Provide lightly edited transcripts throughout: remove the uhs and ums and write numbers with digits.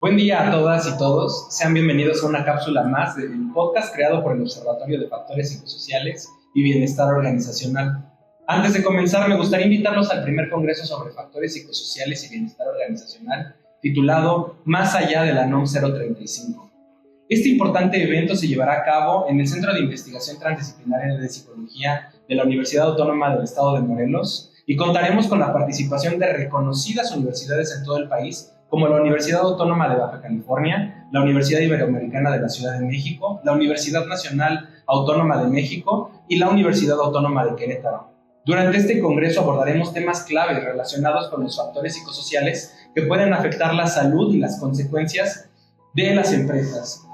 Buen día a todas y todos. Sean bienvenidos a una cápsula más del podcast creado por el Observatorio de Factores Psicosociales y Bienestar Organizacional. Antes de comenzar, me gustaría invitarlos al primer congreso sobre factores psicosociales y bienestar organizacional, titulado Más allá de la NOM 035. Este importante evento se llevará a cabo en el Centro de Investigación Transdisciplinaria de Psicología de la Universidad Autónoma del Estado de Morelos y contaremos con la participación de reconocidas universidades en todo el país, como la Universidad Autónoma de Baja California, la Universidad Iberoamericana de la Ciudad de México, la Universidad Nacional Autónoma de México y la Universidad Autónoma de Querétaro. Durante este congreso abordaremos temas claves relacionados con los factores psicosociales que pueden afectar la salud y las consecuencias de las empresas.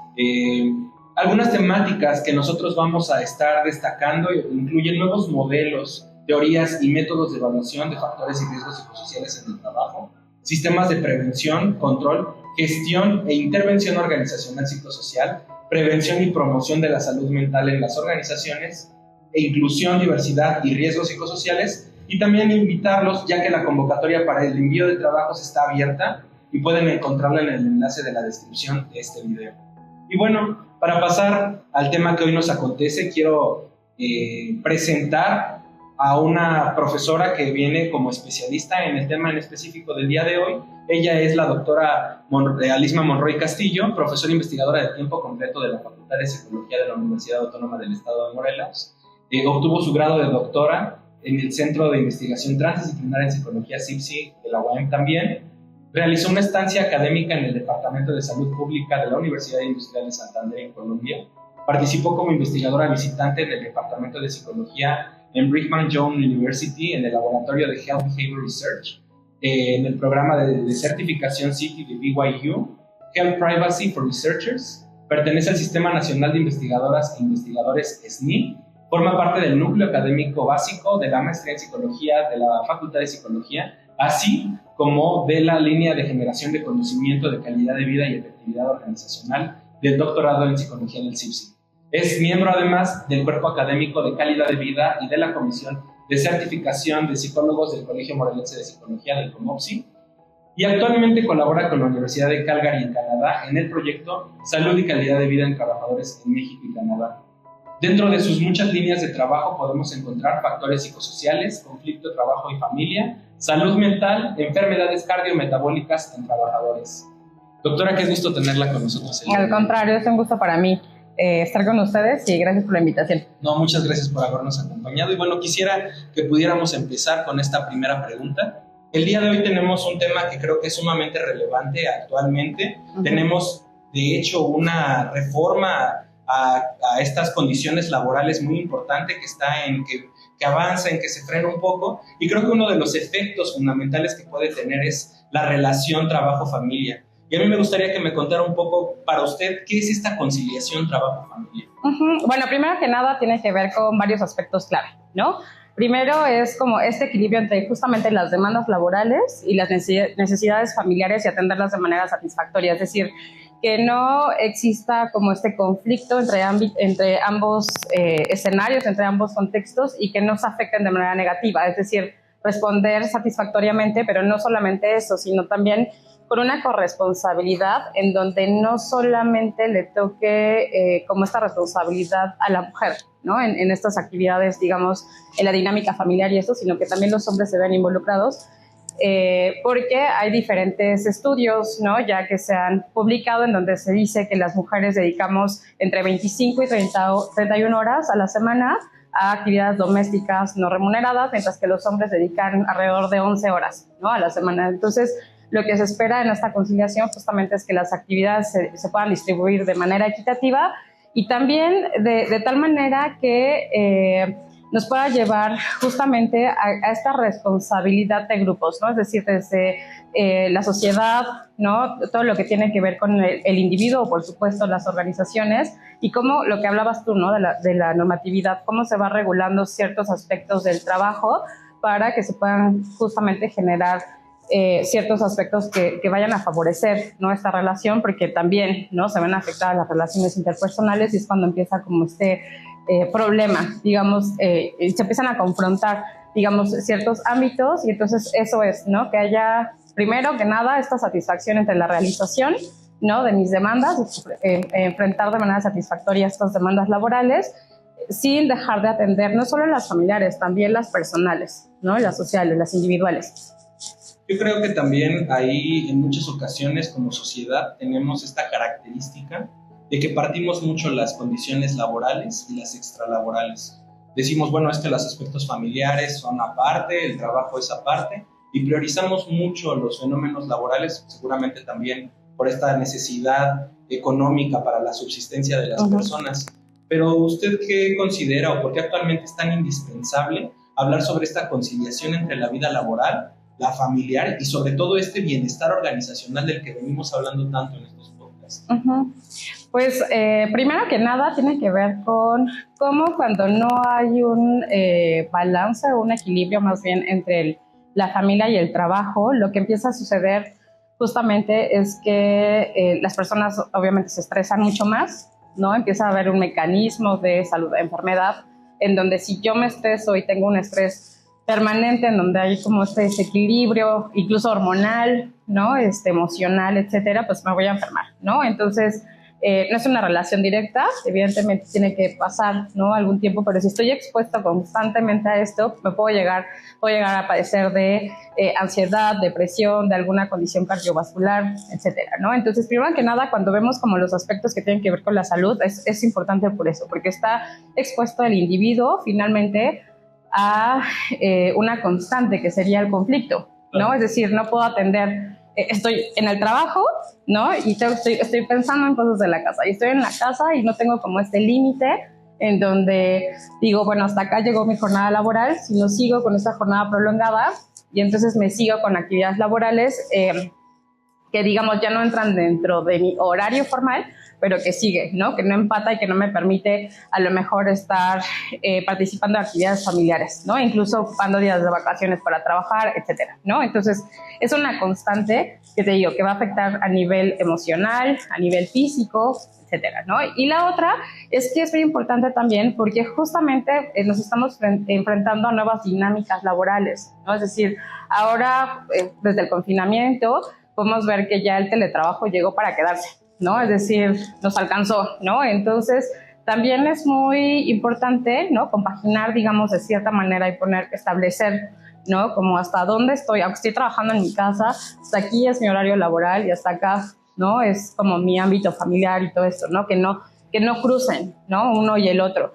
Algunas temáticas que nosotros vamos a estar destacando incluyen nuevos modelos, teorías y métodos de evaluación de factores y riesgos psicosociales en el trabajo, sistemas de prevención, control, gestión e intervención organizacional psicosocial, prevención y promoción de la salud mental en las organizaciones, e inclusión, diversidad y riesgos psicosociales, y también invitarlos, ya que la convocatoria para el envío de trabajos está abierta y pueden encontrarla en el enlace de la descripción de este video. Y bueno, para pasar al tema que hoy nos acontece, quiero presentar a una profesora que viene como especialista en el tema en específico del día de hoy. Ella es la doctora Alisma Monroy Castillo, profesora investigadora de tiempo completo de la Facultad de Psicología de la Universidad Autónoma del Estado de Morelos. Obtuvo su grado de doctora en el Centro de Investigación Transdisciplinaria en Psicología CIPSI de la UAM también. Realizó una estancia académica en el Departamento de Salud Pública de la Universidad Industrial de Santander en Colombia. Participó como investigadora visitante en el Departamento de Psicología en Brigham Young University, en el Laboratorio de Health Behavior Research, en el programa de certificación CITI de BYU, Health Privacy for Researchers. Pertenece al Sistema Nacional de Investigadoras e Investigadores SNI. Forma parte del núcleo académico básico de la maestría en psicología de la Facultad de Psicología, así como de la línea de generación de conocimiento de calidad de vida y efectividad organizacional del doctorado en psicología del CIPSI. Es miembro además del cuerpo académico de calidad de vida y de la Comisión de Certificación de Psicólogos del Colegio Morelense de Psicología del COMOPSI, y actualmente colabora con la Universidad de Calgary en Canadá en el proyecto Salud y Calidad de Vida en Trabajadores en México y Canadá. Dentro de sus muchas líneas de trabajo podemos encontrar factores psicosociales, conflicto, trabajo y familia, salud mental, enfermedades cardiometabólicas en trabajadores. Doctora, qué gusto tenerla con nosotros. Al contrario, es un gusto para mí estar con ustedes y gracias por la invitación. No, muchas gracias por habernos acompañado. Y bueno, quisiera que pudiéramos empezar con esta primera pregunta. El día de hoy tenemos un tema que creo que es sumamente relevante actualmente. Tenemos, de hecho, una reforma a estas condiciones laborales muy importante que está en que avanza, en que se frena un poco, y creo que uno de los efectos fundamentales que puede tener es la relación trabajo-familia. Y a mí me gustaría que me contara un poco para usted qué es esta conciliación trabajo-familia. Bueno, primero que nada tiene que ver con varios aspectos clave, ¿no? Primero es como este equilibrio entre justamente las demandas laborales y las necesidades familiares y atenderlas de manera satisfactoria, es decir, que no exista como este conflicto entre ambos escenarios, entre ambos contextos, y que no se afecten de manera negativa, es decir, responder satisfactoriamente, pero no solamente eso, sino también con una corresponsabilidad en donde no solamente le toque como esta responsabilidad a la mujer, ¿no? En estas actividades, digamos, en la dinámica familiar y eso, sino que también los hombres se vean involucrados, porque hay diferentes estudios, ¿no?, ya que se han publicado en donde se dice que las mujeres dedicamos entre 25 y 31 horas a la semana a actividades domésticas no remuneradas, mientras que los hombres dedican alrededor de 11 horas, ¿no?, a la semana. Entonces, lo que se espera en esta conciliación justamente es que las actividades se puedan distribuir de manera equitativa y también de tal manera que nos pueda llevar justamente a esta responsabilidad de grupos, ¿no? Es decir, desde la sociedad, ¿no?, todo lo que tiene que ver con el individuo, por supuesto las organizaciones, y cómo lo que hablabas tú, ¿no?, de la normatividad, cómo se va regulando ciertos aspectos del trabajo para que se puedan justamente generar ciertos aspectos que vayan a favorecer, ¿no?, esta relación, porque también, ¿no?, se ven afectadas las relaciones interpersonales y es cuando empieza como este problema, digamos, se empiezan a confrontar, digamos, ciertos ámbitos, y entonces eso es, ¿no?, que haya primero que nada, esta satisfacción entre la realización, ¿no?, de mis demandas, enfrentar de manera satisfactoria estas demandas laborales, sin dejar de atender no solo las familiares, también las personales, ¿no?, las sociales, las individuales. Yo creo que también ahí en muchas ocasiones como sociedad tenemos esta característica de que partimos mucho las condiciones laborales y las extralaborales. Decimos, bueno, los aspectos familiares son aparte, el trabajo es aparte, y priorizamos mucho los fenómenos laborales, seguramente también por esta necesidad económica para la subsistencia de las personas. Pero ¿usted qué considera o por qué actualmente es tan indispensable hablar sobre esta conciliación entre la vida laboral, la familiar y sobre todo este bienestar organizacional del que venimos hablando tanto en estos podcasts? Pues primero que nada tiene que ver con cómo cuando no hay un balance o un equilibrio más bien entre la familia y el trabajo, lo que empieza a suceder justamente es que las personas obviamente se estresan mucho más, ¿no? Empieza a haber un mecanismo de salud, de enfermedad, en donde si yo me estreso y tengo un estrés permanente, en donde hay como este desequilibrio, incluso hormonal, ¿no?, emocional, etcétera, pues me voy a enfermar, ¿no? Entonces, no es una relación directa, evidentemente tiene que pasar, ¿no?, algún tiempo, pero si estoy expuesta constantemente a esto, puedo llegar a padecer de ansiedad, depresión, de alguna condición cardiovascular, etcétera, ¿no? Entonces, primero que nada, cuando vemos como los aspectos que tienen que ver con la salud, es importante por eso, porque está expuesto el individuo finalmente a una constante que sería el conflicto, ¿no? Es decir, no puedo atender, estoy en el trabajo, ¿no?, y estoy pensando en cosas de la casa, y estoy en la casa y no tengo como este límite en donde digo, bueno, hasta acá llegó mi jornada laboral, si no sigo con esta jornada prolongada, y entonces me sigo con actividades laborales que digamos ya no entran dentro de mi horario formal, pero que sigue, ¿no?, que no empata y que no me permite a lo mejor estar participando en actividades familiares, ¿no?, incluso ocupando días de vacaciones para trabajar, etcétera, ¿no? Entonces, es una constante que te digo que va a afectar a nivel emocional, a nivel físico, etcétera, ¿no? Y la otra es que es muy importante también porque justamente nos estamos enfrentando a nuevas dinámicas laborales, ¿no? Es decir, ahora, desde el confinamiento, podemos ver que ya el teletrabajo llegó para quedarse, ¿no? Es decir, nos alcanzó, ¿no? Entonces, también es muy importante, ¿no?, compaginar, digamos, de cierta manera y establecer, ¿no?, como hasta dónde estoy, aunque estoy trabajando en mi casa, hasta aquí es mi horario laboral y hasta acá, ¿no?, es como mi ámbito familiar y todo esto, ¿no?, que no crucen, ¿no?, uno y el otro.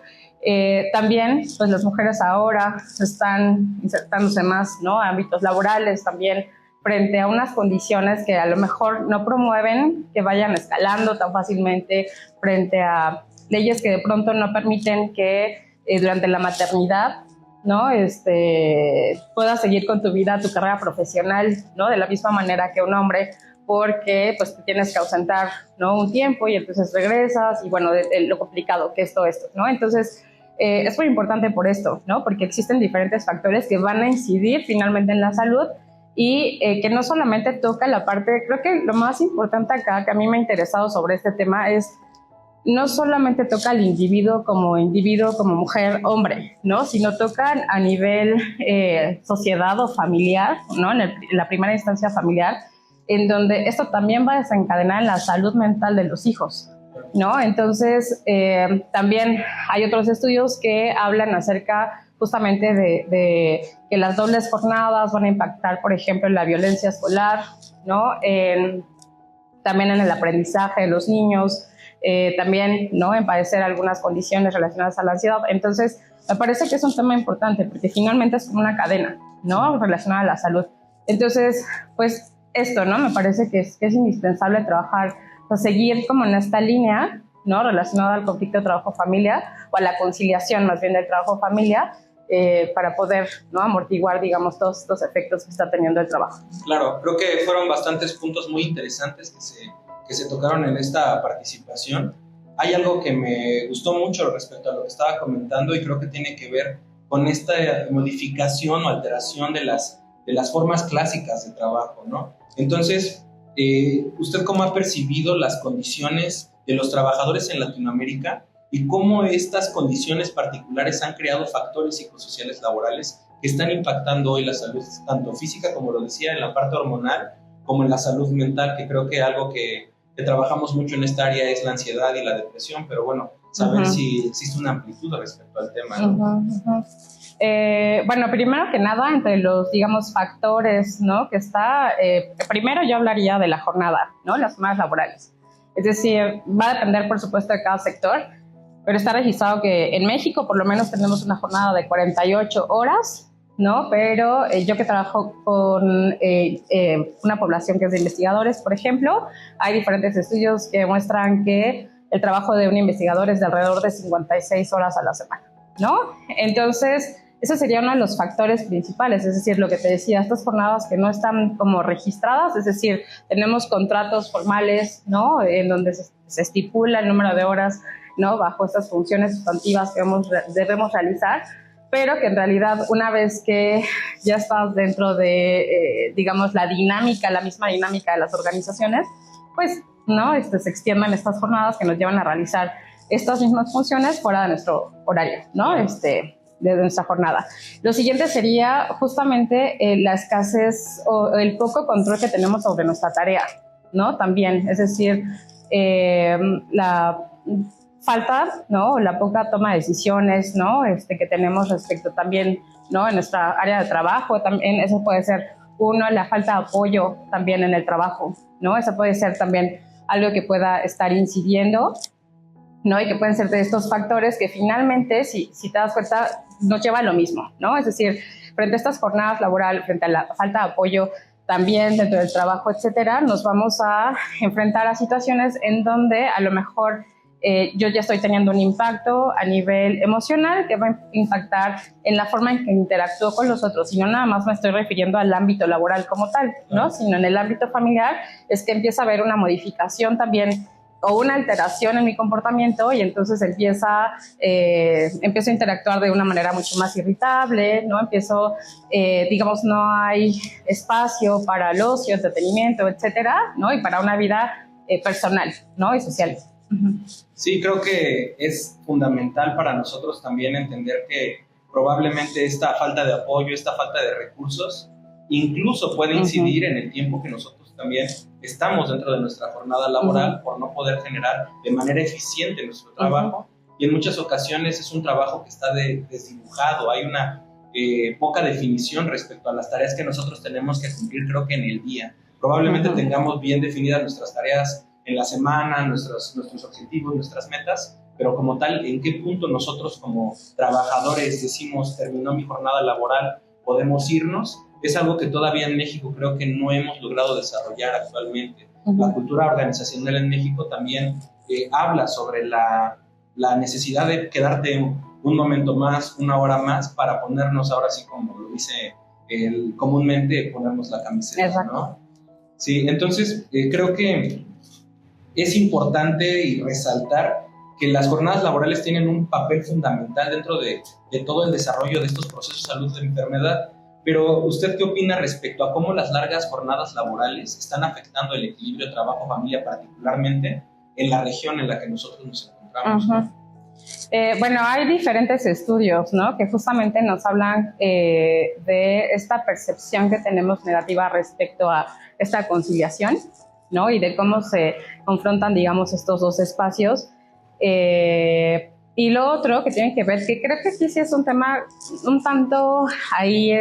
También, pues las mujeres ahora están insertándose más, ¿no?, a ámbitos laborales también, frente a unas condiciones que a lo mejor no promueven que vayan escalando tan fácilmente, frente a leyes que de pronto no permiten que durante la maternidad, ¿no?, puedas seguir con tu vida, tu carrera profesional, ¿no?, de la misma manera que un hombre, porque pues te tienes que ausentar, ¿no?, un tiempo y entonces regresas y bueno, de lo complicado que es todo esto, ¿no? Entonces, es muy importante por esto, ¿no?, porque existen diferentes factores que van a incidir finalmente en la salud y que no solamente toca la parte, creo que lo más importante acá que a mí me ha interesado sobre este tema es no solamente toca al individuo, como mujer, hombre, ¿no?, sino toca a nivel sociedad o familiar, ¿no?, en la primera instancia familiar, en donde esto también va a desencadenar en la salud mental de los hijos, ¿no? Entonces, también hay otros estudios que hablan acerca justamente de que las dobles jornadas van a impactar, por ejemplo, en la violencia escolar, ¿no?, también en el aprendizaje de los niños, también, ¿no?, en padecer algunas condiciones relacionadas a la ansiedad. Entonces, me parece que es un tema importante porque finalmente es como una cadena, ¿no?, relacionada a la salud. Entonces, pues esto, ¿no?, me parece que es indispensable trabajar, o seguir como en esta línea, ¿no?, relacionada al conflicto de trabajo-familia o a la conciliación más bien del trabajo-familia, para poder, ¿no?, amortiguar, digamos, todos estos efectos que está teniendo el trabajo. Claro, creo que fueron bastantes puntos muy interesantes que se tocaron en esta participación. Hay algo que me gustó mucho respecto a lo que estaba comentando y creo que tiene que ver con esta modificación o alteración de las formas clásicas de trabajo, ¿no? Entonces, ¿usted cómo ha percibido las condiciones de los trabajadores en Latinoamérica y cómo estas condiciones particulares han creado factores psicosociales laborales que están impactando hoy la salud, tanto física, como lo decía, en la parte hormonal, como en la salud mental, que creo que algo que trabajamos mucho en esta área es la ansiedad y la depresión, pero bueno, saber si existe una amplitud respecto al tema, ¿no? Bueno, primero que nada, entre los, digamos, factores, ¿no? Que está, primero yo hablaría de la jornada, ¿no? Las jornadas laborales. Es decir, va a depender, por supuesto, de cada sector, pero está registrado que en México por lo menos tenemos una jornada de 48 horas, ¿no? Pero yo que trabajo con una población que es de investigadores, por ejemplo, hay diferentes estudios que muestran que el trabajo de un investigador es de alrededor de 56 horas a la semana, ¿no? Entonces, ese sería uno de los factores principales, es decir, lo que te decía, estas jornadas que no están como registradas, es decir, tenemos contratos formales, ¿no? En donde se estipula el número de horas, ¿no? Bajo estas funciones sustantivas que debemos realizar, pero que en realidad una vez que ya estás dentro de, digamos, la misma dinámica de las organizaciones, pues, ¿no? Se extiendan estas jornadas que nos llevan a realizar estas mismas funciones fuera de nuestro horario, ¿no? De nuestra jornada. Lo siguiente sería justamente la escasez o el poco control que tenemos sobre nuestra tarea, ¿no? También, es decir, la falta, ¿no? La poca toma de decisiones, ¿no? Que tenemos respecto también, ¿no? En nuestra área de trabajo, también eso puede ser uno, la falta de apoyo también en el trabajo, ¿no? Eso puede ser también algo que pueda estar incidiendo, ¿no? Y que pueden ser de estos factores que finalmente, si te das cuenta, nos lleva a lo mismo, ¿no? Es decir, frente a estas jornadas laborales, frente a la falta de apoyo también dentro del trabajo, etcétera, nos vamos a enfrentar a situaciones en donde a lo mejor yo ya estoy teniendo un impacto a nivel emocional que va a impactar en la forma en que interactúo con los otros, y no nada más me estoy refiriendo al ámbito laboral como tal, ¿no? Sino en el ámbito familiar es que empieza a haber una modificación también o una alteración en mi comportamiento, y entonces empiezo a interactuar de una manera mucho más irritable, ¿no? Digamos, no hay espacio para el ocio, entretenimiento, etcétera, ¿no? Y para una vida personal, ¿no? Y social. Sí, creo que es fundamental para nosotros también entender que probablemente esta falta de apoyo, esta falta de recursos, incluso puede incidir en el tiempo que nosotros también estamos dentro de nuestra jornada laboral por no poder generar de manera eficiente nuestro trabajo. Y en muchas ocasiones es un trabajo que está desdibujado, hay una poca definición respecto a las tareas que nosotros tenemos que cumplir, creo que en el día. Probablemente tengamos bien definidas nuestras tareas en la semana, nuestros objetivos, nuestras metas, pero como tal, ¿en qué punto nosotros como trabajadores decimos terminó mi jornada laboral, podemos irnos? Es algo que todavía en México creo que no hemos logrado desarrollar actualmente. La cultura organizacional en México también habla sobre la necesidad de quedarte un momento más, una hora más, para ponernos, ahora sí como lo dice comúnmente, ponernos la camiseta, ¿no? Sí, entonces creo que es importante y resaltar que las jornadas laborales tienen un papel fundamental dentro de todo el desarrollo de estos procesos de salud de enfermedad. Pero, ¿usted qué opina respecto a cómo las largas jornadas laborales están afectando el equilibrio trabajo-familia, particularmente en la región en la que nosotros nos encontramos? Bueno, hay diferentes estudios, ¿no? Que justamente nos hablan de esta percepción que tenemos negativa respecto a esta conciliación, ¿no? Y de cómo se confrontan, digamos, estos dos espacios. Y lo otro que tiene que ver, que creo que aquí sí es un tema un tanto ahí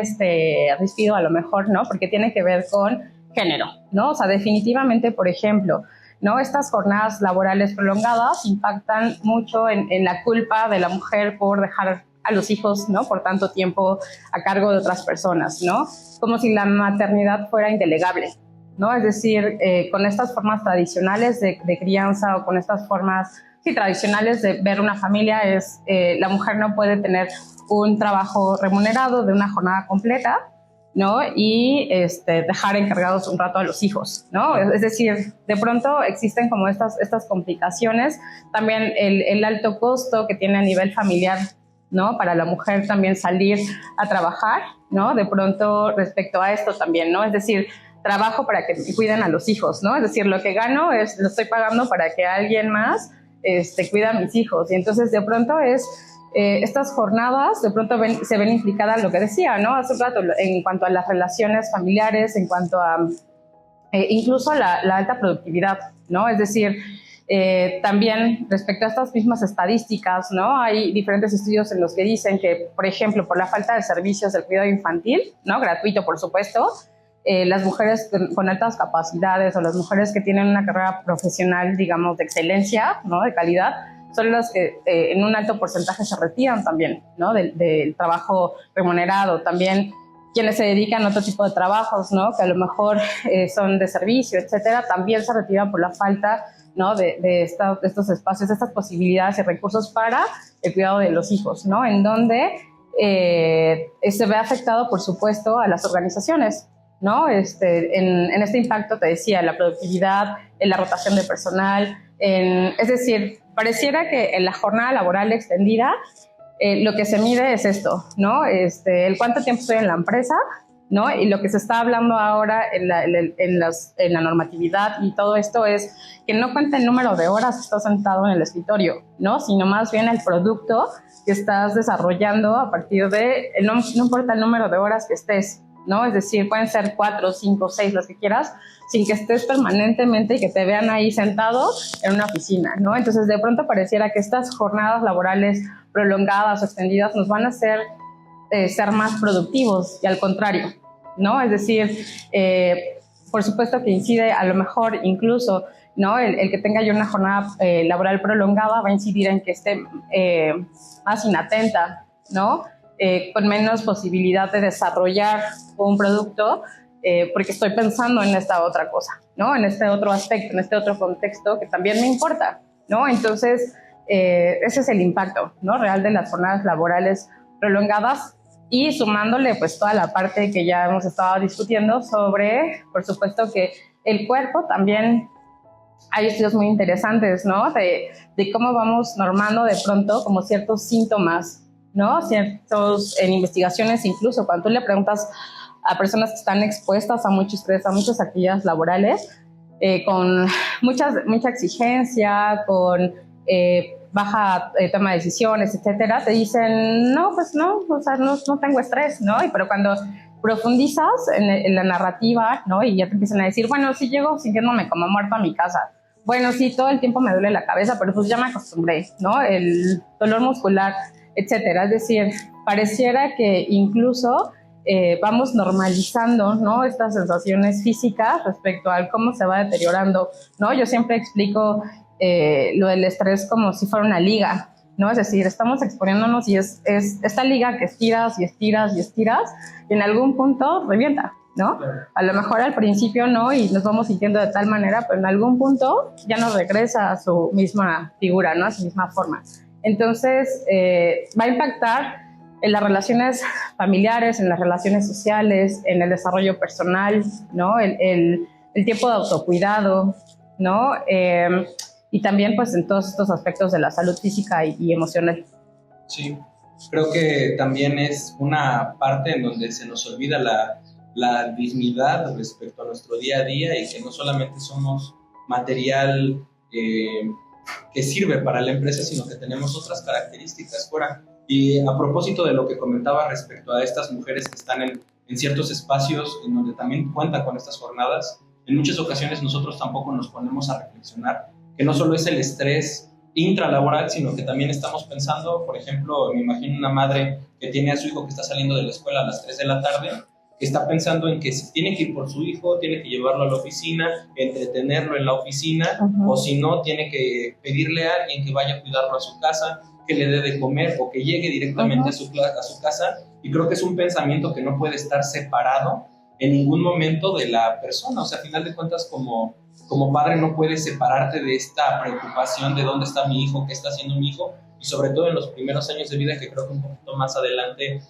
ríspido a lo mejor, ¿no? Porque tiene que ver con género, ¿no? O sea, definitivamente, por ejemplo, ¿no? Estas jornadas laborales prolongadas impactan mucho en la culpa de la mujer por dejar a los hijos, ¿no? Por tanto tiempo a cargo de otras personas, ¿no? Como si la maternidad fuera indelegable, ¿no? Es decir, con estas formas tradicionales de crianza, o con estas formas tradicionales de ver una familia, la mujer no puede tener un trabajo remunerado de una jornada completa, ¿no? Y dejar encargados un rato a los hijos, ¿no? Es decir, de pronto existen como estas complicaciones, también el alto costo que tiene a nivel familiar, ¿no? Para la mujer también salir a trabajar, ¿no? De pronto respecto a esto también, ¿no? Es decir, trabajo para que me cuiden a los hijos, ¿no? Es decir, lo que gano lo estoy pagando para que alguien más cuida a mis hijos. Y entonces de pronto es estas jornadas de pronto se ven implicadas lo que decía, ¿no? Hace un rato, en cuanto a las relaciones familiares, en cuanto a incluso la alta productividad, ¿no? Es decir, también respecto a estas mismas estadísticas, ¿no? Hay diferentes estudios en los que dicen que, por ejemplo, por la falta de servicios del cuidado infantil, ¿no? Gratuito, por supuesto, las mujeres con altas capacidades o las mujeres que tienen una carrera profesional, digamos, de excelencia, ¿no? De calidad, son las que en un alto porcentaje se retiran también, ¿no? Del trabajo remunerado. También quienes se dedican a otro tipo de trabajos, ¿no? Que a lo mejor son de servicio, etcétera, también se retiran por la falta, ¿no? de estos espacios, de estas posibilidades y recursos para el cuidado de los hijos, ¿no? En donde se ve afectado, por supuesto, a las organizaciones, ¿no? En este impacto, te decía, la productividad, en la rotación de personal, es decir, pareciera que en la jornada laboral extendida lo que se mide es esto, ¿no? El cuánto tiempo estoy en la empresa, ¿no? Y lo que se está hablando ahora en la normatividad y todo esto es que no cuenta el número de horas que estás sentado en el escritorio, ¿no? Sino más bien el producto que estás desarrollando a partir de, no importa el número de horas que estés, ¿no? Es decir, pueden ser 4, 5, 6, las que quieras, sin que estés permanentemente y que te vean ahí sentado en una oficina, ¿no? Entonces, de pronto pareciera que estas jornadas laborales prolongadas o extendidas nos van a hacer ser más productivos y al contrario, ¿no? Es decir, por supuesto que incide a lo mejor incluso, ¿no? El que tenga yo una jornada laboral prolongada va a incidir en que esté más inatenta, ¿no? Con menos posibilidad de desarrollar un producto porque estoy pensando en esta otra cosa, ¿no? En este otro aspecto, en este otro contexto que también me importa, ¿no? Entonces, ese es el impacto, ¿no? Real de las jornadas laborales prolongadas y sumándole pues toda la parte que ya hemos estado discutiendo sobre, por supuesto que el cuerpo también, hay estudios muy interesantes, ¿no? De cómo vamos normando de pronto como ciertos síntomas, ¿no? Ciertos, en investigaciones incluso, cuando tú le preguntas a personas que están expuestas a mucho estrés, a muchas actividades laborales, con mucha exigencia, con baja toma de decisiones, etcétera, te dicen, no, pues no, o sea, no tengo estrés, ¿no? Pero cuando profundizas en la narrativa, ¿no? Y ya te empiezan a decir, bueno, sí llego sintiéndome como muerto a mi casa. Bueno, sí, todo el tiempo me duele la cabeza, pero pues ya me acostumbré, ¿no? El dolor muscular, etcétera. Es decir, pareciera que incluso vamos normalizando, ¿no? Estas sensaciones físicas respecto a cómo se va deteriorando, ¿no? Yo siempre explico lo del estrés como si fuera una liga, ¿no? Es decir, estamos exponiéndonos y es esta liga que estiras y estiras y estiras y en algún punto revienta, ¿no? A lo mejor al principio no y nos vamos sintiendo de tal manera, pero en algún punto ya no regresa a su misma figura, ¿no? A su misma forma. Entonces, va a impactar en las relaciones familiares, en las relaciones sociales, en el desarrollo personal, ¿no? El tiempo de autocuidado, ¿no? Y también pues en todos estos aspectos de la salud física y emocional. Sí, creo que también es una parte en donde se nos olvida la dignidad respecto a nuestro día a día y que no solamente somos material que sirve para la empresa, sino que tenemos otras características fuera. Y a propósito de lo que comentaba respecto a estas mujeres que están en ciertos espacios en donde también cuentan con estas jornadas, en muchas ocasiones nosotros tampoco nos ponemos a reflexionar que no solo es el estrés intralaboral, sino que también estamos pensando, por ejemplo, me imagino una madre que tiene a su hijo que está saliendo de la escuela a las 3 de la tarde, que está pensando en que si tiene que ir por su hijo, tiene que llevarlo a la oficina, entretenerlo en la oficina, o si no, tiene que pedirle a alguien que vaya a cuidarlo a su casa, que le dé de comer o que llegue directamente a su casa. Y creo que es un pensamiento que no puede estar separado en ningún momento de la persona. O sea, a final de cuentas, como padre no puedes separarte de esta preocupación de dónde está mi hijo, qué está haciendo mi hijo, y sobre todo en los primeros años de vida, que creo que un poquito más adelante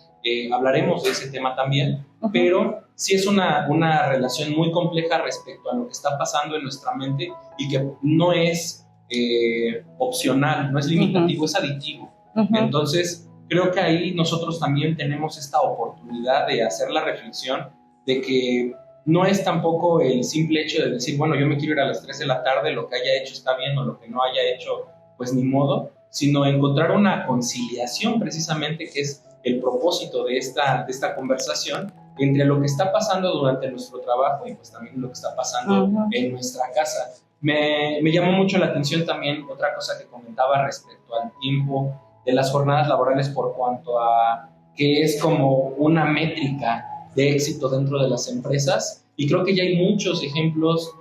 hablaremos de ese tema también, pero sí es una relación muy compleja respecto a lo que está pasando en nuestra mente y que no es opcional, no es limitativo, es aditivo. Entonces, creo que ahí nosotros también tenemos esta oportunidad de hacer la reflexión de que no es tampoco el simple hecho de decir, bueno, yo me quiero ir a las 3 de la tarde, lo que haya hecho está bien o lo que no haya hecho, pues ni modo, sino encontrar una conciliación precisamente, que es el propósito de esta conversación, entre lo que está pasando durante nuestro trabajo y pues también lo que está pasando en nuestra casa. Me llamó mucho la atención también otra cosa que comentaba respecto al tiempo de las jornadas laborales, por cuanto a que es como una métrica de éxito dentro de las empresas, y creo que ya hay muchos ejemplos,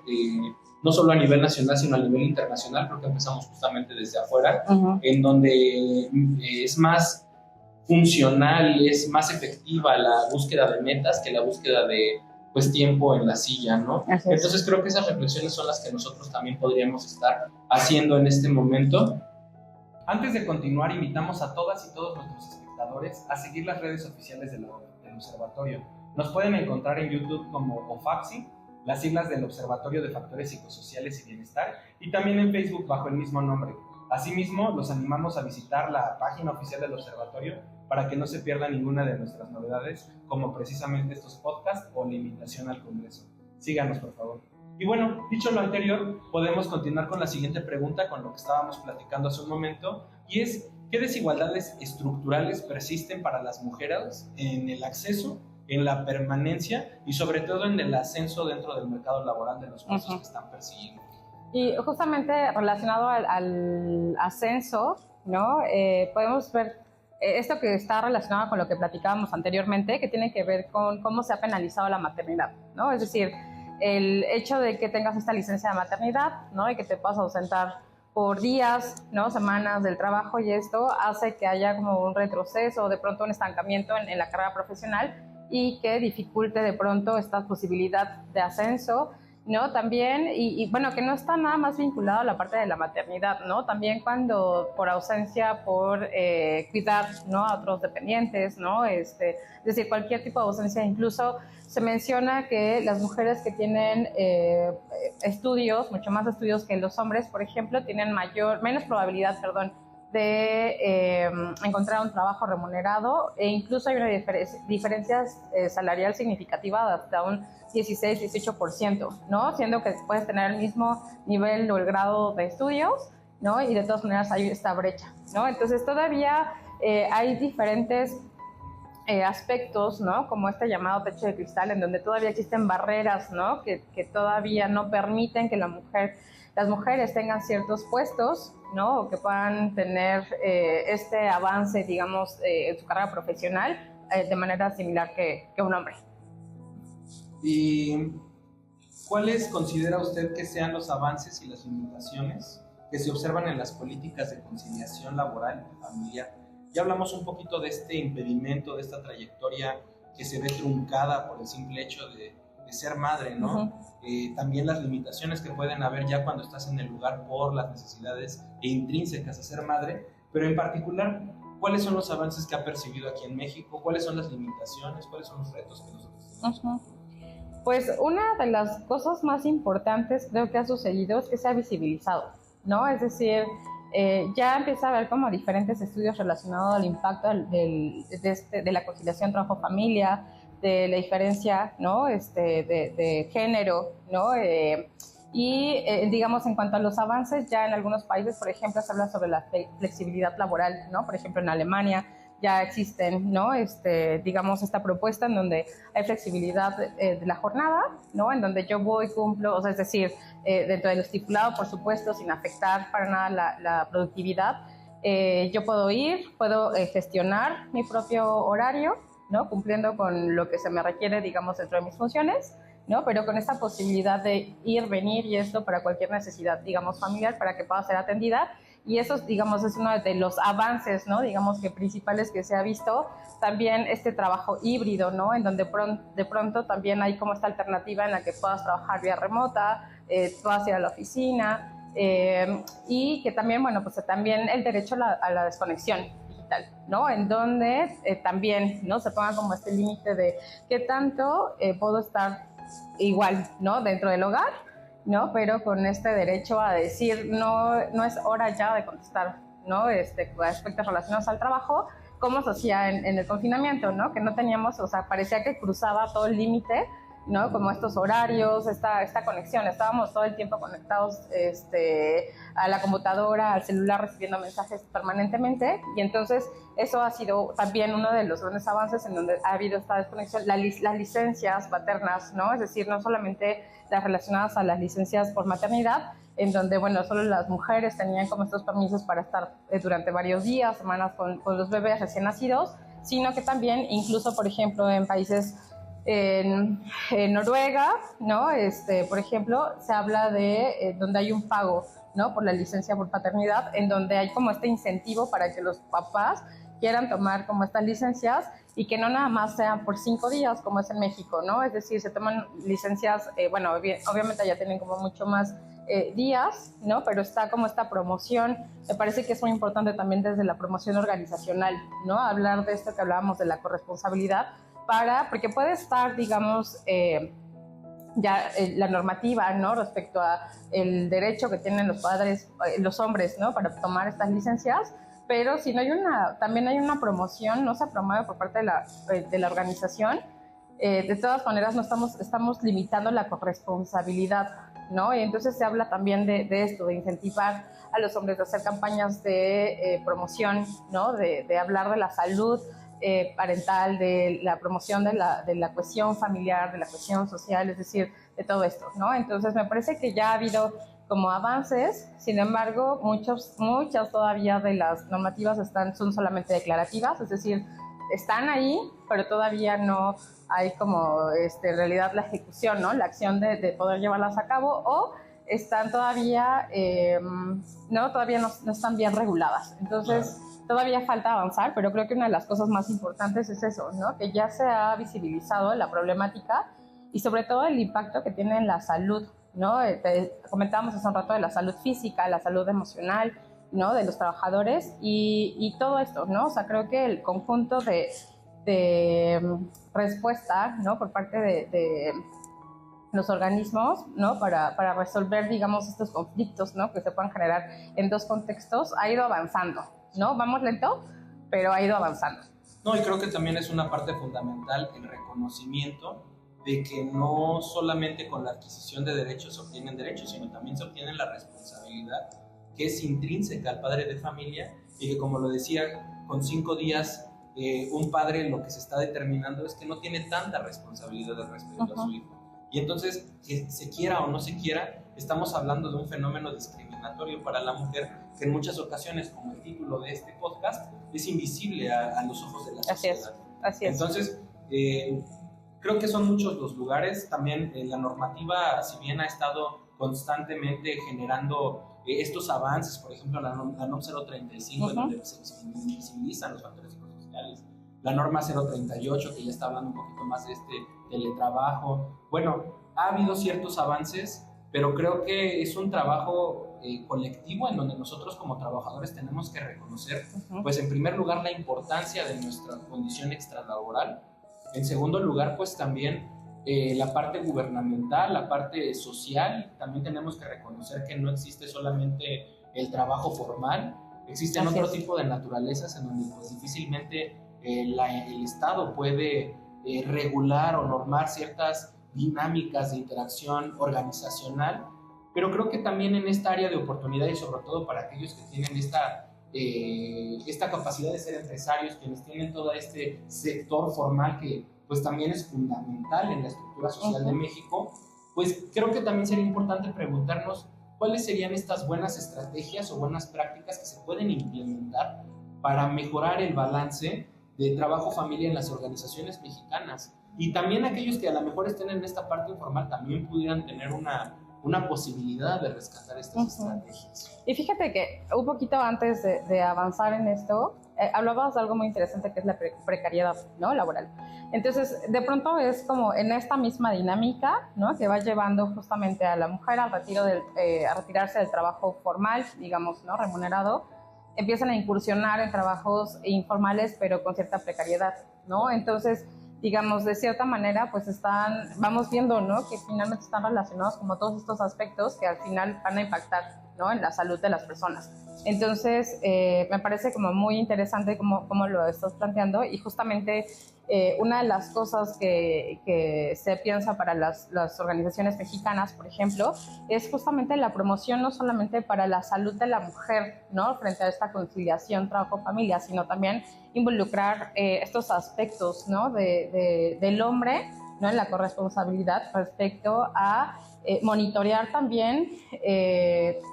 no solo a nivel nacional, sino a nivel internacional. Creo que empezamos justamente desde afuera, en donde es más funcional, es más efectiva la búsqueda de metas que la búsqueda de pues tiempo en la silla, ¿no? Entonces creo que esas reflexiones son las que nosotros también podríamos estar haciendo en este momento. Antes de continuar, invitamos a todas y todos nuestros espectadores a seguir las redes oficiales del observatorio. Nos pueden encontrar en YouTube como OFACSI, las siglas del Observatorio de Factores Psicosociales y Bienestar, y también en Facebook bajo el mismo nombre. Asimismo, los animamos a visitar la página oficial del observatorio para que no se pierda ninguna de nuestras novedades, como precisamente estos podcasts o la invitación al Congreso. Síganos, por favor. Y bueno, dicho lo anterior, podemos continuar con la siguiente pregunta, con lo que estábamos platicando hace un momento, y es: ¿qué desigualdades estructurales persisten para las mujeres en el acceso, en la permanencia y sobre todo en el ascenso dentro del mercado laboral de los puestos que están persiguiendo? Y justamente relacionado al ascenso, ¿no? Podemos ver esto que está relacionado con lo que platicábamos anteriormente, que tiene que ver con cómo se ha penalizado la maternidad, ¿no? Es decir, el hecho de que tengas esta licencia de maternidad, ¿no? Y que te puedas ausentar por días, ¿no? Semanas del trabajo, y esto hace que haya como un retroceso, de pronto un estancamiento en la carrera profesional, y que dificulte de pronto esta posibilidad de ascenso, ¿no? También, y bueno, que no está nada más vinculado a la parte de la maternidad, ¿no? También cuando por ausencia, por cuidar, ¿no? A otros dependientes, ¿no? Es decir, cualquier tipo de ausencia. Incluso se menciona que las mujeres que tienen estudios, mucho más estudios que los hombres, por ejemplo, tienen menos probabilidad, de encontrar un trabajo remunerado, e incluso hay una diferencia salarial significativa de hasta un 16-18%, ¿no? Siendo que puedes tener el mismo nivel o el grado de estudios, ¿no? Y de todas maneras hay esta brecha, ¿no? Entonces todavía hay diferentes aspectos, ¿no? Como este llamado techo de cristal, en donde todavía existen barreras, ¿no? Que todavía no permiten que las mujeres tengan ciertos puestos, ¿no? O que puedan tener este avance, digamos, en su carrera profesional de manera similar que un hombre. ¿Y cuáles considera usted que sean los avances y las limitaciones que se observan en las políticas de conciliación laboral y familiar? Ya hablamos un poquito de este impedimento, de esta trayectoria que se ve truncada por el simple hecho de ser madre, ¿no? También las limitaciones que pueden haber ya cuando estás en el lugar por las necesidades intrínsecas a ser madre, pero en particular, ¿cuáles son los avances que ha percibido aquí en México? ¿Cuáles son las limitaciones? ¿Cuáles son los retos que nosotros tenemos? Pues una de las cosas más importantes creo que ha sucedido es que se ha visibilizado, ¿no? Es decir, ya empieza a haber como diferentes estudios relacionados al impacto de la conciliación trabajo-familia, de la diferencia, ¿no? de género, ¿no? Digamos, en cuanto a los avances, ya en algunos países, por ejemplo, se habla sobre la flexibilidad laboral, ¿no? Por ejemplo, en Alemania ya existen, ¿no? Digamos, esta propuesta en donde hay flexibilidad de la jornada, ¿no? En donde yo voy, cumplo, o sea, es decir, dentro de lo estipulado, por supuesto, sin afectar para nada la productividad. Yo puedo puedo gestionar mi propio horario, ¿no? Cumpliendo con lo que se me requiere, digamos, dentro de mis funciones, ¿no? Pero con esta posibilidad de ir, venir, y esto para cualquier necesidad, digamos, familiar, para que pueda ser atendida. Y eso, digamos, es uno de los avances, ¿no? Digamos que principales que se ha visto. También este trabajo híbrido, ¿no? En donde de pronto también hay como esta alternativa en la que puedas trabajar vía remota, puedas ir a la oficina, y que también, bueno, pues también el derecho a la desconexión digital, ¿no? En donde también, ¿no? Se ponga como este límite de qué tanto puedo estar igual, ¿no? Dentro del hogar, ¿no? Pero con este derecho a decir, no es hora ya de contestar, ¿no? Aspectos relacionados al trabajo, como se hacía en el confinamiento, ¿no? Que no teníamos, o sea, parecía que cruzaba todo el límite, ¿no? Como estos horarios, esta conexión. Estábamos todo el tiempo conectados a la computadora, al celular, recibiendo mensajes permanentemente, y entonces eso ha sido también uno de los grandes avances en donde ha habido esta desconexión. Las licencias paternas, ¿no? Es decir, no solamente las relacionadas a las licencias por maternidad, en donde, bueno, solo las mujeres tenían como estos permisos para estar durante varios días, semanas con los bebés recién nacidos, sino que también, incluso, por ejemplo, en países en Noruega, ¿no? Por ejemplo, se habla de donde hay un pago, ¿no? Por la licencia por paternidad, en donde hay como este incentivo para que los papás quieran tomar como estas licencias y que no nada más sean por 5 días como es en México, ¿no? Es decir, se toman licencias, bueno, obviamente ya tienen como mucho más días, ¿no? Pero está como esta promoción. Me parece que es muy importante también desde la promoción organizacional, ¿no? Hablar de esto que hablábamos de la corresponsabilidad, porque puede estar, digamos, la normativa, ¿no? Respecto a el derecho que tienen los padres, los hombres, ¿no? Para tomar estas licencias, pero si no hay también hay una promoción, no se promueve por parte de la organización. De todas maneras, no estamos limitando la corresponsabilidad, ¿no? Y entonces se habla también de esto, de incentivar a los hombres, de hacer campañas de promoción, ¿no? De hablar de la salud parental, de la promoción de la cohesión familiar, de la cohesión social, es decir, de todo esto, ¿no? Entonces me parece que ya ha habido como avances, sin embargo, muchas todavía de las normativas son solamente declarativas, es decir, están ahí, pero todavía no hay como en realidad la ejecución, ¿no? La acción de poder llevarlas a cabo, o están todavía, todavía no están bien reguladas. Entonces, todavía falta avanzar, pero creo que una de las cosas más importantes es eso, ¿no? Que ya se ha visibilizado la problemática y sobre todo el impacto que tiene en la salud, ¿no? Comentábamos hace un rato de la salud física, la salud emocional, ¿no? De los trabajadores y todo esto, ¿no? O sea, creo que el conjunto de respuesta, ¿no? Por parte de los organismos, ¿no? Para resolver, digamos, estos conflictos, ¿no? Que se puedan generar en dos contextos, ha ido avanzando, ¿no? Vamos lento, pero ha ido avanzando. No, y creo que también es una parte fundamental el reconocimiento de que no solamente con la adquisición de derechos se obtienen derechos, sino también se obtiene la responsabilidad que es intrínseca al padre de familia, y que, como lo decía, con 5 días un padre lo que se está determinando es que no tiene tanta responsabilidad respecto a su hijo. Y entonces, que se quiera o no se quiera, estamos hablando de un fenómeno discriminatorio para la mujer que en muchas ocasiones, como el título de este podcast, es invisible a los ojos de la sociedad. Así es. Entonces, creo que son muchos los lugares. También la normativa, si bien ha estado constantemente generando estos avances, por ejemplo, la NOM 035, en donde se visibilizan los factores psicosociales, la norma 038, que ya está hablando un poquito más de teletrabajo. Bueno, ha habido ciertos avances, pero creo que es un trabajo colectivo en donde nosotros como trabajadores tenemos que reconocer, pues en primer lugar, la importancia de nuestra condición extralaboral. En segundo lugar, pues también la parte gubernamental, la parte social. También tenemos que reconocer que no existe solamente el trabajo formal, existen otro tipo de naturalezas en donde pues difícilmente el Estado puede regular o normar ciertas dinámicas de interacción organizacional, pero creo que también en esta área de oportunidad, y sobre todo para aquellos que tienen esta capacidad de ser empresarios, quienes tienen todo este sector formal que pues también es fundamental en la estructura social de México, pues creo que también sería importante preguntarnos cuáles serían estas buenas estrategias o buenas prácticas que se pueden implementar para mejorar el balance de trabajo-familia en las organizaciones mexicanas. Y también aquellos que a lo mejor estén en esta parte informal también pudieran tener una posibilidad de rescatar estas estrategias. Y fíjate que un poquito antes de avanzar en esto, hablabas de algo muy interesante que es la precariedad, ¿no? Laboral. Entonces, de pronto es como en esta misma dinámica, ¿no? Que va llevando justamente a la mujer al a retirarse del trabajo formal, digamos, ¿no? Remunerado, empiezan a incursionar en trabajos informales, pero con cierta precariedad, ¿no? Entonces, digamos, de cierta manera, pues vamos viendo, ¿no? Que finalmente están relacionados como todos estos aspectos que al final van a impactar, ¿no? En la salud de las personas. Entonces, me parece como muy interesante cómo lo estás planteando, y justamente una de las cosas que se piensa para las organizaciones mexicanas, por ejemplo, es justamente la promoción no solamente para la salud de la mujer, ¿no? Frente a esta conciliación trabajo-familia, sino también involucrar estos aspectos, ¿no? Del hombre, ¿no? En la corresponsabilidad respecto a monitorear también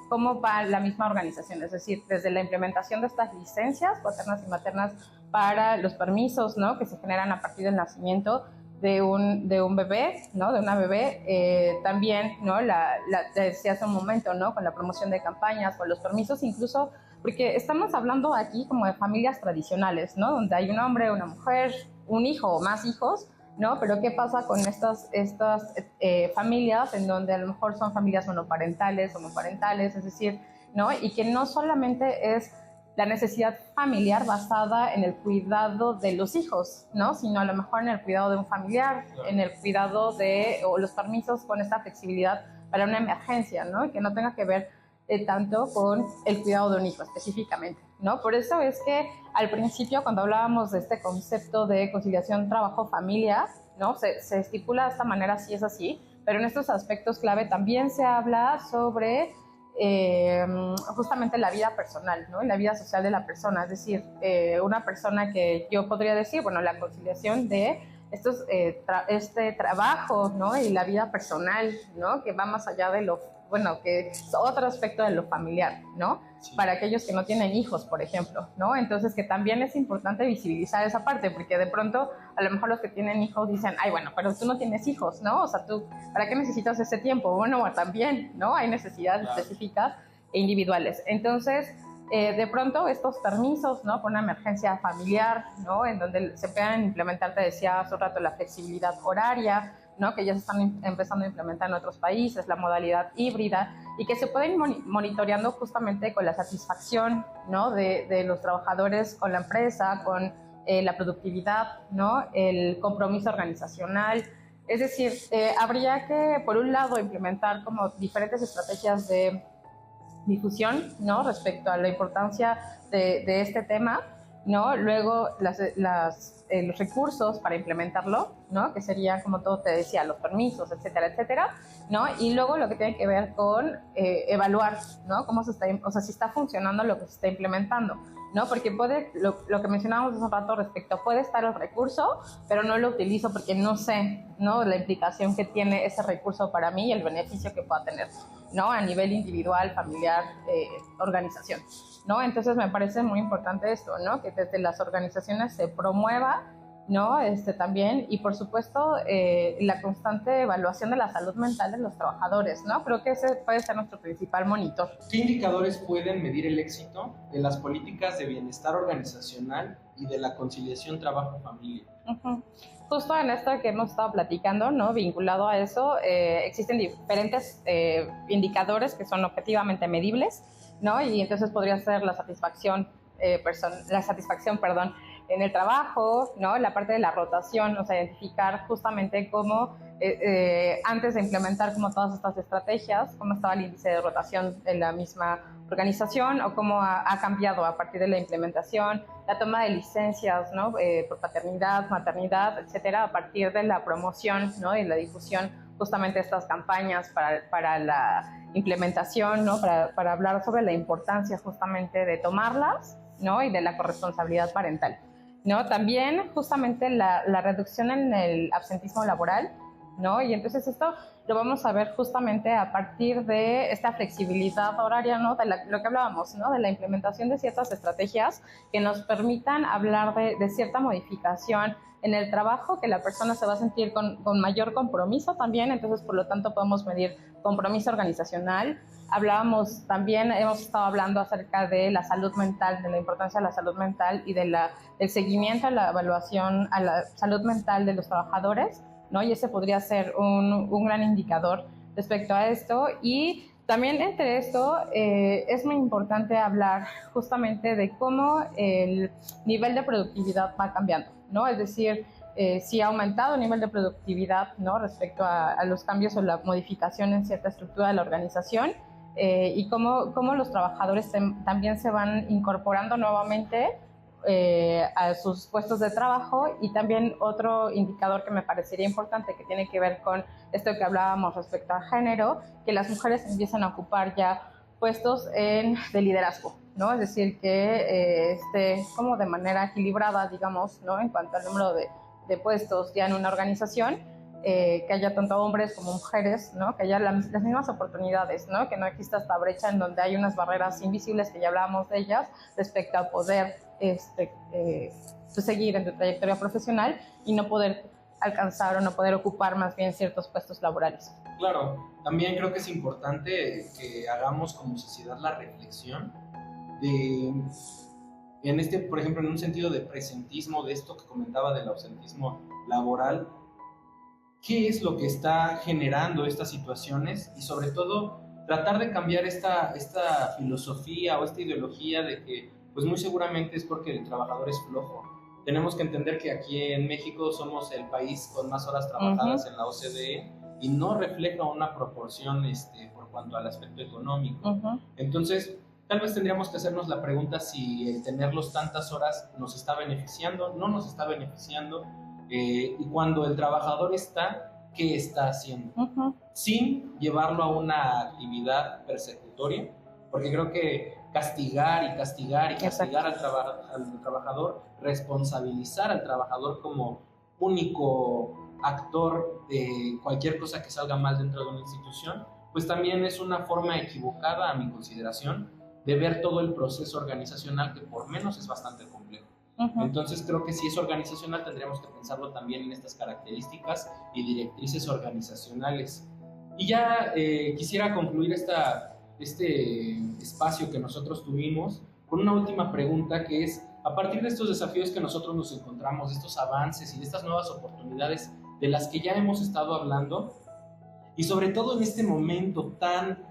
cómo va la misma organización, es decir, desde la implementación de estas licencias paternas y maternas para los permisos, ¿no? Que se generan a partir del nacimiento de un bebé, ¿no? De una bebé, también, ¿no? Te decía hace un momento, ¿no? Con la promoción de campañas, con los permisos, incluso, porque estamos hablando aquí como de familias tradicionales, ¿no? Donde hay un hombre, una mujer, un hijo o más hijos, ¿no? Pero ¿qué pasa con estas familias en donde a lo mejor son familias monoparentales, homoparentales, es decir, ¿no? Y que no solamente es la necesidad familiar basada en el cuidado de los hijos, ¿no? Sino a lo mejor en el cuidado de un familiar, en el cuidado o los permisos con esta flexibilidad para una emergencia, ¿no? Que no tenga que ver tanto con el cuidado de un hijo específicamente, ¿no? Por eso es que al principio, cuando hablábamos de este concepto de conciliación trabajo-familia, ¿no? Se estipula de esta manera, sí es así, pero en estos aspectos clave también se habla sobre justamente la vida personal, ¿no? La vida social de la persona, es decir, una persona que yo podría decir, bueno, la conciliación de este trabajo, ¿no? Y la vida personal, ¿no? Que va más allá de que es otro aspecto de lo familiar, ¿no? Sí. Para aquellos que no tienen hijos, por ejemplo, ¿no? Entonces, que también es importante visibilizar esa parte, porque de pronto, a lo mejor los que tienen hijos dicen, ay, bueno, pero tú no tienes hijos, ¿no? O sea, tú, ¿para qué necesitas ese tiempo? Bueno, también, ¿no? Hay necesidades específicas e individuales. Entonces, de pronto estos permisos, ¿no? Por una emergencia familiar, ¿no? En donde se puedan implementar, te decía hace un rato, la flexibilidad horaria, ¿no? Que ya se están empezando a implementar en otros países, la modalidad híbrida, y que se pueden ir monitoreando justamente con la satisfacción, ¿no? De los trabajadores con la empresa, con la productividad, ¿no? El compromiso organizacional. Es decir, habría que, por un lado, implementar como diferentes estrategias de difusión, ¿no? Respecto a la importancia de este tema, ¿no? Luego los recursos para implementarlo, ¿no? Que serían, como todo te decía, los permisos, etcétera, etcétera, ¿no? Y luego lo que tiene que ver con evaluar, ¿no? Si está funcionando lo que se está implementando, ¿no? Porque lo que mencionábamos hace un rato respecto, puede estar el recurso, pero no lo utilizo porque no sé, ¿no? La implicación que tiene ese recurso para mí y el beneficio que pueda tener, ¿no? A nivel individual, familiar, organización, ¿no? Entonces me parece muy importante esto, ¿no? Que desde las organizaciones se promueva, ¿no? También, y por supuesto, la constante evaluación de la salud mental de los trabajadores, ¿no? Creo que ese puede ser nuestro principal monitor. ¿Qué indicadores pueden medir el éxito de las políticas de bienestar organizacional y de la conciliación trabajo-familia? Uh-huh. Justo en esto que hemos estado platicando, ¿no? Vinculado a eso, existen diferentes indicadores que son objetivamente medibles, ¿no? Y entonces podría ser la satisfacción, en el trabajo, ¿no? La parte de la rotación, o sea, identificar justamente cómo antes de implementar como todas estas estrategias, cómo estaba el índice de rotación en la misma organización o cómo ha cambiado a partir de la implementación, la toma de licencias, ¿no? Por paternidad, maternidad, etcétera, a partir de la promoción, ¿no? Y la difusión justamente de estas campañas para la implementación, ¿no? Para hablar sobre la importancia justamente de tomarlas, ¿no? Y de la corresponsabilidad parental, ¿no? También justamente la reducción en el absentismo laboral, ¿no? Y entonces esto lo vamos a ver justamente a partir de esta flexibilidad horaria, ¿no? De lo que hablábamos, ¿no? De la implementación de ciertas estrategias que nos permitan hablar de cierta modificación en el trabajo, que la persona se va a sentir con mayor compromiso también, entonces por lo tanto podemos medir compromiso organizacional. Hablábamos también, hemos estado hablando acerca de la salud mental, de la importancia de la salud mental y del seguimiento a la evaluación a la salud mental de los trabajadores, ¿no? Y ese podría ser un gran indicador respecto a esto. Y también entre esto es muy importante hablar justamente de cómo el nivel de productividad va cambiando, ¿no? Es decir, si ha aumentado el nivel de productividad, ¿no? Respecto a los cambios o la modificación en cierta estructura de la organización, y cómo los trabajadores también se van incorporando nuevamente a sus puestos de trabajo. Y también otro indicador que me parecería importante, que tiene que ver con esto que hablábamos respecto a género, que las mujeres empiezan a ocupar ya puestos de liderazgo, ¿no? Es decir, que esté como de manera equilibrada, digamos, ¿no? En cuanto al número de puestos ya en una organización, que haya tanto hombres como mujeres, ¿no? Que haya las mismas oportunidades, ¿no? Que no exista esta brecha en donde hay unas barreras invisibles, que ya hablábamos de ellas, respecto a poder pues seguir en tu trayectoria profesional y no poder alcanzar o no poder ocupar más bien ciertos puestos laborales. Claro, también creo que es importante que hagamos como sociedad la reflexión por ejemplo, en un sentido de presentismo, de esto que comentaba del ausentismo laboral, qué es lo que está generando estas situaciones y sobre todo tratar de cambiar esta filosofía o esta ideología de que pues muy seguramente es porque el trabajador es flojo. Tenemos que entender que aquí en México somos el país con más horas trabajadas en la OCDE y no refleja una proporción por cuanto al aspecto económico. Entonces, tal vez tendríamos que hacernos la pregunta si el tenerlos tantas horas nos está beneficiando, no nos está beneficiando, y cuando el trabajador está, ¿qué está haciendo? Sin llevarlo a una actividad persecutoria, porque creo que castigar al trabajador, responsabilizar al trabajador como único actor de cualquier cosa que salga mal dentro de una institución, pues también es una forma equivocada, a mi consideración, de ver todo el proceso organizacional, que por menos es bastante complejo. Entonces creo que si es organizacional tendríamos que pensarlo también en estas características y directrices organizacionales. Y ya quisiera concluir este espacio que nosotros tuvimos con una última pregunta, que es: a partir de estos desafíos que nosotros nos encontramos, de estos avances y de estas nuevas oportunidades de las que ya hemos estado hablando, y sobre todo en este momento tan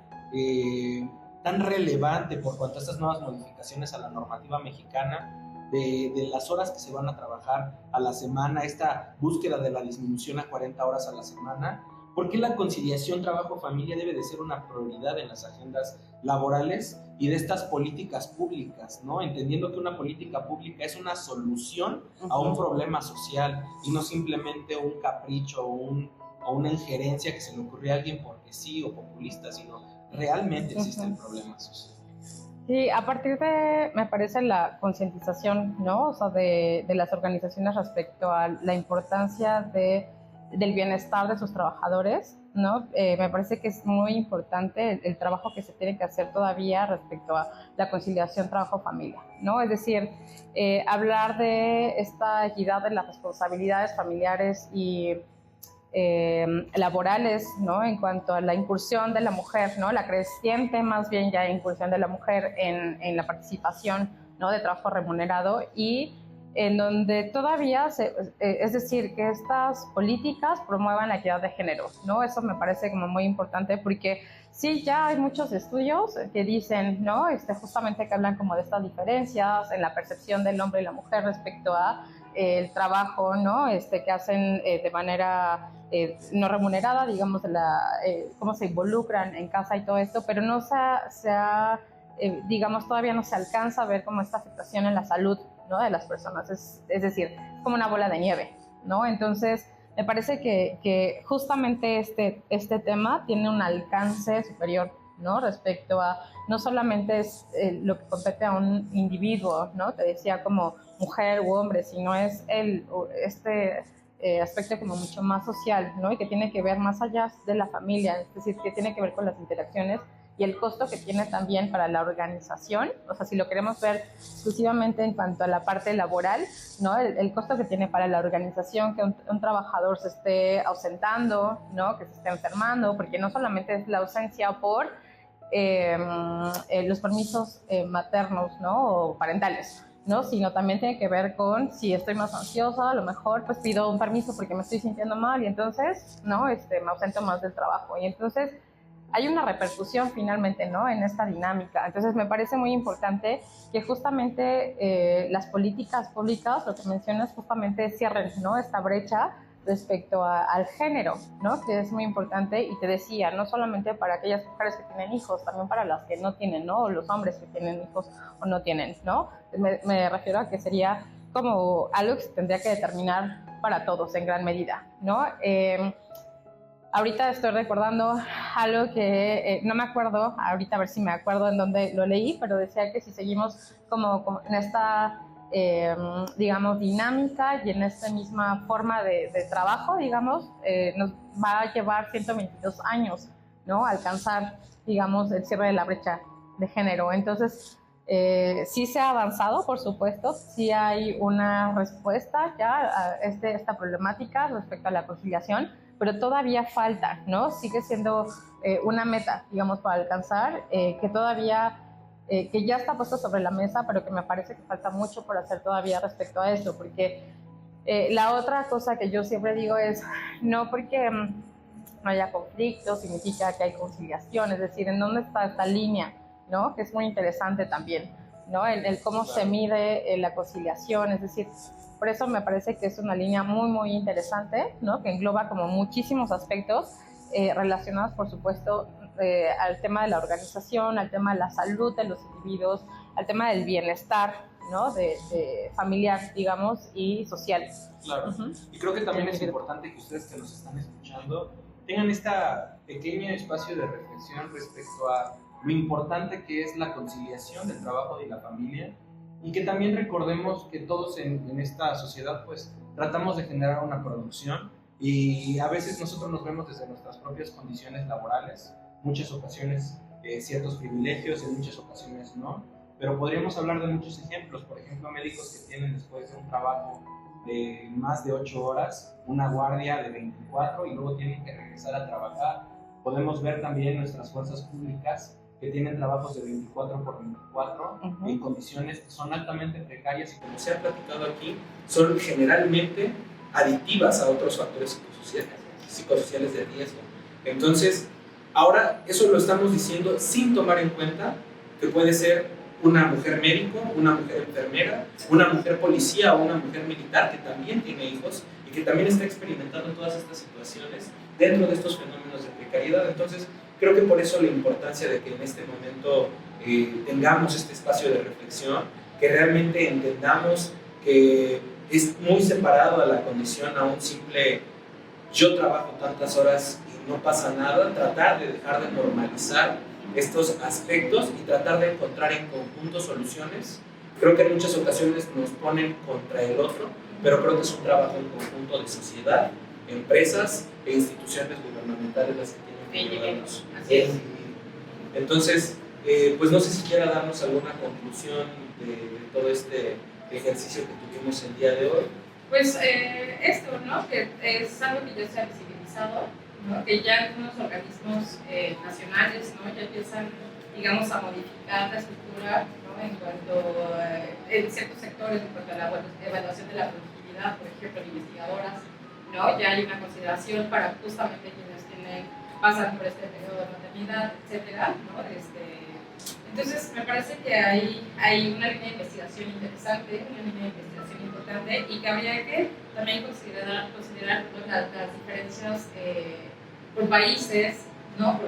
relevante por cuanto a estas nuevas modificaciones a la normativa mexicana, de las horas que se van a trabajar a la semana, esta búsqueda de la disminución a 40 horas a la semana, ¿por qué la conciliación trabajo-familia debe de ser una prioridad en las agendas laborales y de estas políticas públicas, ¿no? Entendiendo que una política pública es una solución a un problema social y no simplemente un capricho o una injerencia que se le ocurrió a alguien porque sí, o populista, sino realmente existe el problema social. Sí, a partir de, me parece, la concientización, ¿no? O sea, de las organizaciones respecto a la importancia del bienestar de sus trabajadores, ¿no? Me parece que es muy importante el trabajo que se tiene que hacer todavía respecto a la conciliación trabajo-familia, ¿no? Es decir, hablar de esta equidad de las responsabilidades familiares y laborales, ¿no? En cuanto a la incursión de la mujer, ¿no? La creciente, más bien ya incursión de la mujer en la participación, ¿no? De trabajo remunerado, y en donde todavía, es decir, que estas políticas promuevan la equidad de género, ¿no? Eso me parece como muy importante, porque sí, ya hay muchos estudios que dicen, ¿no? Justamente que hablan como de estas diferencias en la percepción del hombre y la mujer respecto a el trabajo, ¿no? Que hacen de manera no remunerada, digamos, cómo se involucran en casa y todo esto, pero no digamos, todavía no se alcanza a ver como esta afectación en la salud, ¿no? De las personas. Es decir, es como una bola de nieve, ¿no? Entonces, me parece que justamente este tema tiene un alcance superior, ¿no? Respecto a, no solamente es lo que compete a un individuo, ¿no? Te decía, como mujer u hombre, sino es aspecto como mucho más social, ¿no? Y que tiene que ver más allá de la familia, es decir, que tiene que ver con las interacciones y el costo que tiene también para la organización. O sea, si lo queremos ver exclusivamente en cuanto a la parte laboral, ¿no? El costo que tiene para la organización que un trabajador se esté ausentando, ¿no? Que se esté enfermando, porque no solamente es la ausencia por los permisos maternos, ¿no? O parentales, ¿no? Sino también tiene que ver con si estoy más ansiosa, a lo mejor pues pido un permiso porque me estoy sintiendo mal y entonces, ¿no? Me ausento más del trabajo, y entonces hay una repercusión finalmente, ¿no? En esta dinámica. Entonces me parece muy importante que justamente las políticas públicas, lo que mencionas, justamente cierren, ¿no? Esta brecha respecto al género, ¿no? Que es muy importante, y te decía, no solamente para aquellas mujeres que tienen hijos, también para las que no tienen, ¿no? O los hombres que tienen hijos o no tienen, ¿no? Me refiero a que sería como algo que se tendría que determinar para todos en gran medida, ¿no? Ahorita estoy recordando algo que no me acuerdo, ahorita a ver si me acuerdo en dónde lo leí, pero decía que si seguimos como en esta, digamos, dinámica y en esta misma forma de trabajo, digamos, nos va a llevar 122 años, ¿no? Alcanzar, digamos, el cierre de la brecha de género. Entonces, sí se ha avanzado, por supuesto, sí hay una respuesta ya a esta problemática respecto a la conciliación, pero todavía falta, ¿no? Sigue siendo una meta, digamos, para alcanzar, que todavía, que ya está puesta sobre la mesa, pero que me parece que falta mucho por hacer todavía respecto a eso, porque la otra cosa que yo siempre digo es, no porque no haya conflicto significa que hay conciliación, es decir, ¿en dónde está esta línea, ¿no? Que es muy interesante también, ¿no? El cómo se mide la conciliación, es decir, por eso me parece que es una línea muy, muy interesante, ¿no? Que engloba como muchísimos aspectos relacionados, por supuesto, al tema de la organización, al tema de la salud de los individuos, al tema del bienestar, ¿no? De familiar, digamos, y social. Claro. Y creo que también es importante que ustedes que nos están escuchando tengan este pequeño espacio de reflexión respecto a lo importante que es la conciliación del trabajo y la familia, y que también recordemos que todos en esta sociedad pues tratamos de generar una producción, y a veces nosotros nos vemos desde nuestras propias condiciones laborales, muchas ocasiones ciertos privilegios, en muchas ocasiones no, pero podríamos hablar de muchos ejemplos, por ejemplo médicos que tienen después de un trabajo de más de 8 horas, una guardia de 24 y luego tienen que regresar a trabajar. Podemos ver también nuestras fuerzas públicas que tienen trabajos de 24 por 24 en condiciones que son altamente precarias y, como se ha platicado aquí, son generalmente aditivas a otros factores psicosociales de riesgo. Entonces, ahora eso lo estamos diciendo sin tomar en cuenta que puede ser una mujer médico, una mujer enfermera, una mujer policía o una mujer militar que también tiene hijos y que también está experimentando todas estas situaciones dentro de estos fenómenos de precariedad. Entonces, creo que por eso la importancia de que en este momento tengamos este espacio de reflexión, que realmente entendamos que es muy separado a la condición a un simple yo trabajo tantas horas y no pasa nada, tratar de dejar de normalizar estos aspectos y tratar de encontrar en conjunto soluciones. Creo que en muchas ocasiones nos ponen contra el otro, pero creo que es un trabajo en conjunto de sociedad, empresas e instituciones gubernamentales las que tienen que ayudarnos. Entonces, pues no sé si quiera darnos alguna conclusión de todo este ejercicio que tuvimos el día de hoy. Pues esto, ¿no? Que es algo que ya se ha visibilizado, ¿no? Que ya algunos organismos nacionales, ¿no? Ya empiezan, digamos, a modificar la estructura, ¿no? En cuanto en ciertos sectores, en cuanto a la evaluación de la productividad, por ejemplo, de investigadoras, ¿no? Ya hay una consideración para justamente quienes pasan por este periodo de maternidad, etcétera, ¿no? Entonces, me parece que hay una línea de investigación interesante, una línea de investigación importante, y que habría que también considerar las diferencias por países, ¿no?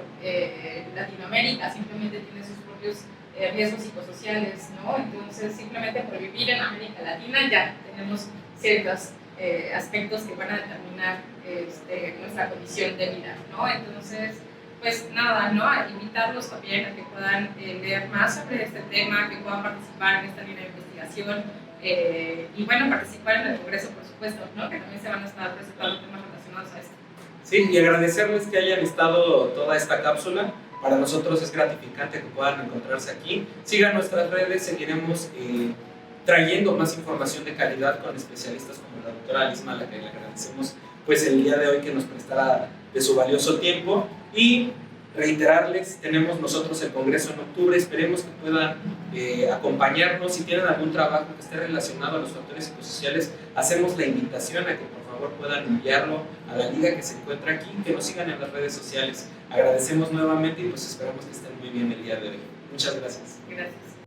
Latinoamérica simplemente tiene sus propios riesgos psicosociales, ¿no? Entonces, simplemente por vivir en América Latina ya tenemos ciertos aspectos que van a determinar nuestra condición de vida, ¿no? Entonces, pues nada, ¿no? A invitarlos también a que puedan leer más sobre este tema, que puedan participar en esta línea de investigación y bueno, participar en el Congreso, por supuesto, ¿no? Que también se van a estar presentando temas relacionados a esto. Sí, y agradecerles que hayan estado toda esta cápsula. Para nosotros es gratificante que puedan encontrarse aquí. Sigan nuestras redes, seguiremos trayendo más información de calidad con especialistas como la doctora Alisma, a la que le agradecemos pues el día de hoy que nos prestara de su valioso tiempo, y reiterarles, tenemos nosotros el Congreso en octubre, esperemos que puedan acompañarnos. Si tienen algún trabajo que esté relacionado a los factores psicosociales, hacemos la invitación a que por favor puedan enviarlo a la liga que se encuentra aquí, que nos sigan en las redes sociales. Agradecemos nuevamente y pues esperamos que estén muy bien el día de hoy. Muchas gracias. Gracias.